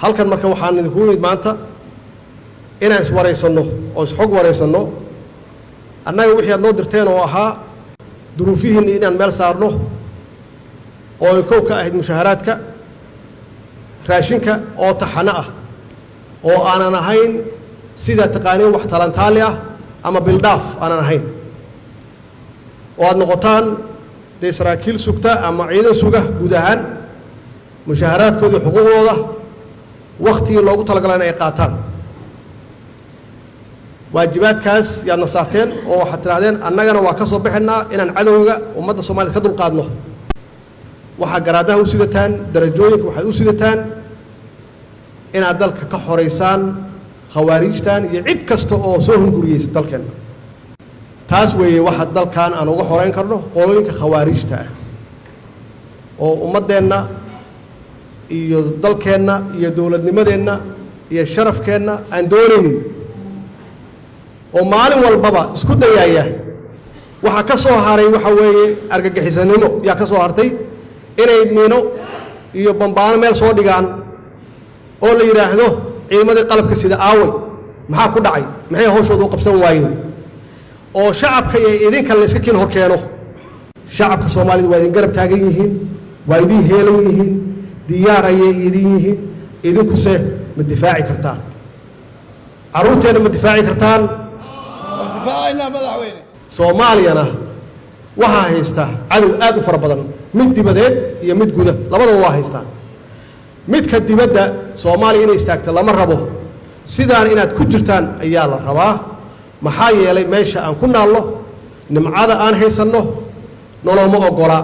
halkan marka waxaan idinku yimid maanta inaan iswaraysanno oo isxog waraysanno annaga wixii aad noo dirteen oo ahaa duruufihiinna inaan meel saarno oo ay kow ka ahayd mushaharaadka raashinka oo taxano ah oo aanan ahayn sida taqaaniin wax talantaali ah ama bildhaaf aanan ahayn oo aad noqotaan dee saraakiil sugta ama ciidan suga guud ahaan mushaharaadkooda iyo xuquuqdooda wakhtigii loogu talagalay in ay qaataan waajibaadkaas yaadna saarteen oo waxaad tidhahdeen annagana waa ka soo bixinaa inaan cadowga ummadda Soomaaliyeed ka dulqaadno waxaa garaadaha u sidataan darajooyinka waxaad u sidataan inaad dalka ka xoraysaan khawaarijtan iyo cid kasta oo soo hunguriyeysa dalkeenna taas weeye waxa dalkan aan uga xoreyn karno qolooyinka khawaarijta ah oo ummadeenna iyo dalkeenna iyo dowladnimadeenna iyo sharafkeenna aan doonaynin oo maalin walbaba isku dayaya waxa ka soo haray waxa weeye argagixisanimo yaa ka soo hartay inay miino iyo bambaano meel soo dhigaan oo la yiraahdo ciidamadii qalabka sida aaway maxaa ku dhacay maxay hawshooda u qabsan waayeen oo shacabka iyo idinka la iska kiin hor keeno shacabka Soomaaliyeed waa idin garab taagan yihiin waa idin heelan yihiin diyaar ayay idin yihiin idinku se ma difaaci kartaan caruurteena ma difaaci kartaan difaacayna madaxweyne Soomaaliyana waxa haysta cadow aad u fara badan mid dibadeed iyo mid guda labadaba waa haystaan midka dibadda Soomaaliya inay istaagto lama rabo sidaan inaad ku jirtaan ayaa la rabaa maxaa yeelay meesha aan ku naalno nimcada aan haysanno noloma ogola